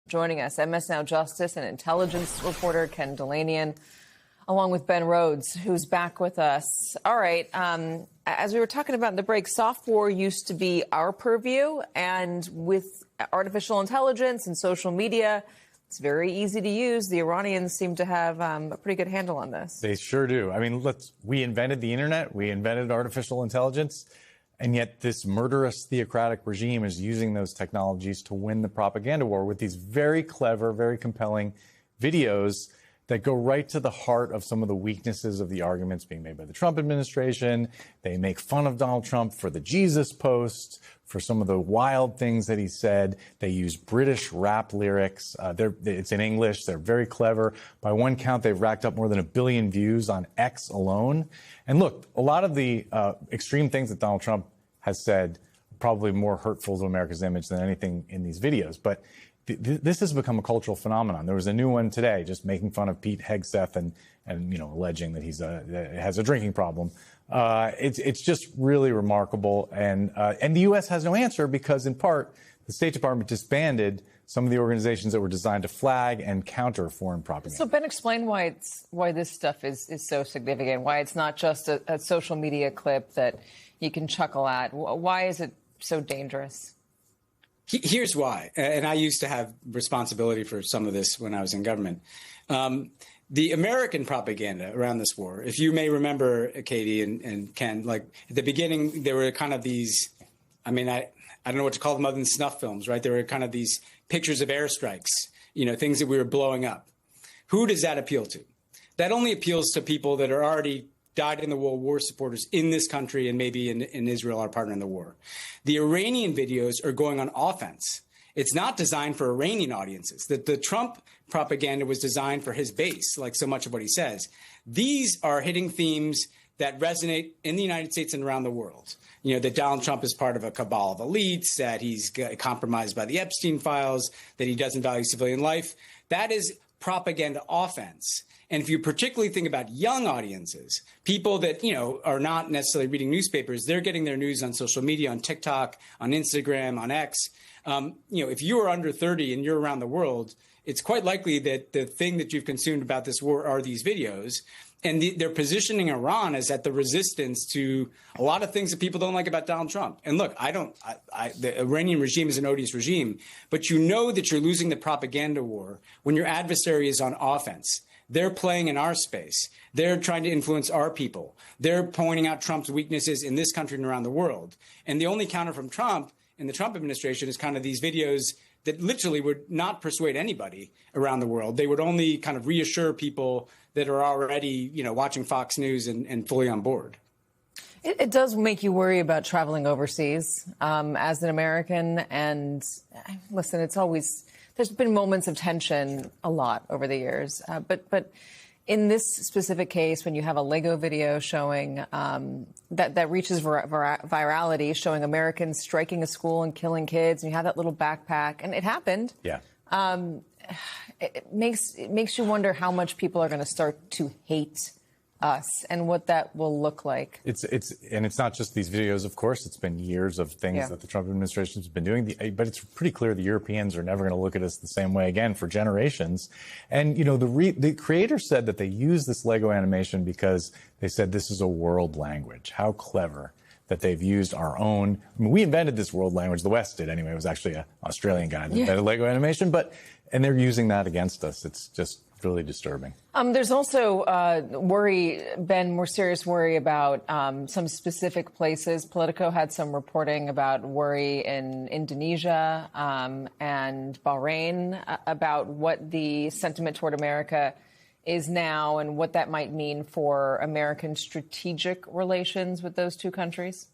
Joining us, MS Now Justice and intelligence reporter Ken Dilanian, along with Ben Rhodes, who's back with us. All right. As we were talking about in the break, soft war used to be our purview. And with artificial intelligence and social media, it's very easy to use. The Iranians seem to have a pretty good handle on this. They sure do. I mean, we invented the internet. We invented artificial intelligence. And yet this murderous theocratic regime is using those technologies to win the propaganda war with these very clever, very compelling videos that go right to the heart of some of the weaknesses of the arguments being made by the Trump administration. They make fun of Donald Trump for the Jesus post, for some of the wild things that he said. They use British rap lyrics. It's in English. They're very clever. By one count, they've racked up more than 1 billion views on X alone. And look, a lot of the extreme things that Donald Trump has said are probably more hurtful to America's image than anything in these videos. But this has become a cultural phenomenon. There was a new one today, just making fun of Pete Hegseth and alleging that that has a drinking problem. It's just really remarkable, and the U.S. has no answer because, in part, the State Department disbanded some of the organizations that were designed to flag and counter foreign propaganda. So, Ben, explain why this stuff is so significant. Why it's not just a social media clip that you can chuckle at. Why is it so dangerous? Here's why, and I used to have responsibility for some of this when I was in government. The American propaganda around this war, if you may remember, Katie and Ken, like at the beginning, there were kind of these, I don't know what to call them other than snuff films, right? There were kind of these pictures of airstrikes, things that we were blowing up. Who does that appeal to? That only appeals to people that are already died in the World War supporters in this country and maybe in Israel, our partner in the war. The Iranian videos are going on offense. It's not designed for Iranian audiences. The Trump propaganda was designed for his base, like so much of what he says. These are hitting themes that resonate in the United States and around the world. That Donald Trump is part of a cabal of elites, that he's compromised by the Epstein files, that he doesn't value civilian life. That is propaganda offense. And if you particularly think about young audiences, people that, are not necessarily reading newspapers, they're getting their news on social media, on TikTok, on Instagram, on X. If you are under 30 and you're around the world, it's quite likely that the thing that you've consumed about this war are these videos. And they're positioning Iran as at the resistance to a lot of things that people don't like about Donald Trump. And look, the Iranian regime is an odious regime, but you know that you're losing the propaganda war when your adversary is on offense. They're playing in our space. They're trying to influence our people. They're pointing out Trump's weaknesses in this country and around the world. And the only counter from Trump in the Trump administration is kind of these videos that literally would not persuade anybody around the world. They would only kind of reassure people that are already, watching Fox News and fully on board. It does make you worry about traveling overseas as an American. And listen, there's been moments of tension a lot over the years. But in this specific case, when you have a Lego video showing that reaches virality, showing Americans striking a school and killing kids, and you have that little backpack, and it happened. Yeah. It makes you wonder how much people are going to start to hate us and what that will look like. It's not just these videos, of course. It's been years of things that the Trump administration has been doing. But it's pretty clear the Europeans are never going to look at us the same way again for generations. And, the creator said that they used this Lego animation because they said this is a world language. How clever that they've used our own. We invented this world language. The West did anyway. It was actually an Australian guy that invented Lego animation. And they're using that against us. It's just really disturbing. There's also worry, Ben, more serious worry about some specific places. Politico had some reporting about worry in Indonesia and Bahrain about what the sentiment toward America is now and what that might mean for American strategic relations with those two countries.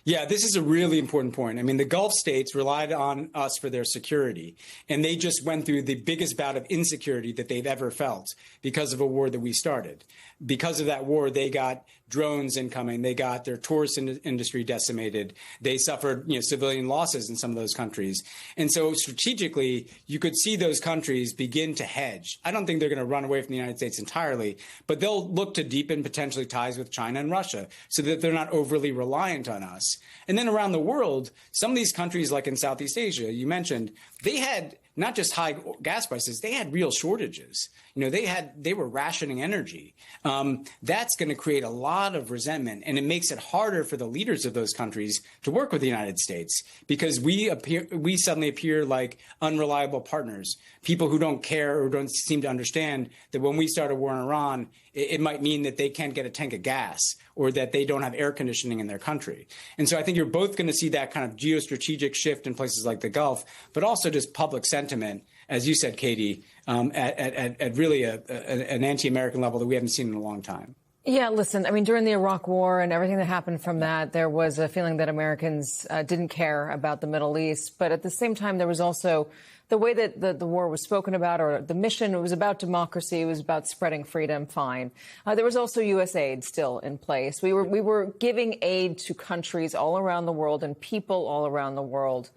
Yeah, this is a really important point. The Gulf states relied on us for their security, and they just went through the biggest bout of insecurity that they've ever felt because of a war that we started. Because of that war, they got drones incoming. They got their tourist industry decimated. They suffered, civilian losses in some of those countries. And so strategically, you could see those countries begin to hedge. I don't think they're going to run away from the United States entirely, but they'll look to deepen potentially ties with China and Russia so that they're not overly reliant on us. And then around the world, some of these countries, like in Southeast Asia, you mentioned, they had not just high gas prices, they had real shortages. They were rationing energy. That's going to create a lot of resentment, and it makes it harder for the leaders of those countries to work with the United States because we suddenly appear like unreliable partners, people who don't care or don't seem to understand that when we start a war in Iran, it might mean that they can't get a tank of gas or that they don't have air conditioning in their country. And so I think you're both going to see that kind of geostrategic shift in places like the Gulf, but also just public sentiment, as you said, Katie, at really an anti-American level that we haven't seen in a long time. Yeah, listen, I mean, during the Iraq War and everything that happened from that, there was a feeling that Americans didn't care about the Middle East. But at the same time, there was also the way that the war was spoken about, or the mission. It was about democracy. It was about spreading freedom. Fine. There was also U.S. aid still in place. We were giving aid to countries all around the world and people all around the world.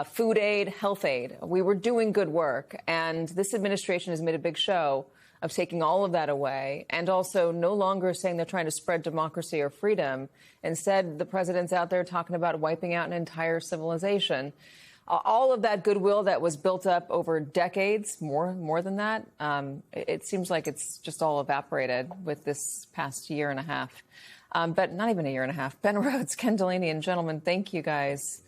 Food aid, health aid. We were doing good work. And this administration has made a big show of taking all of that away, and also no longer saying they're trying to spread democracy or freedom. Instead, the president's out there talking about wiping out an entire civilization. All of that goodwill that was built up over decades, more than that, it seems like it's just all evaporated with this past year and a half. But not even a year and a half. Ben Rhodes, Ken Delaney, and gentlemen, thank you guys.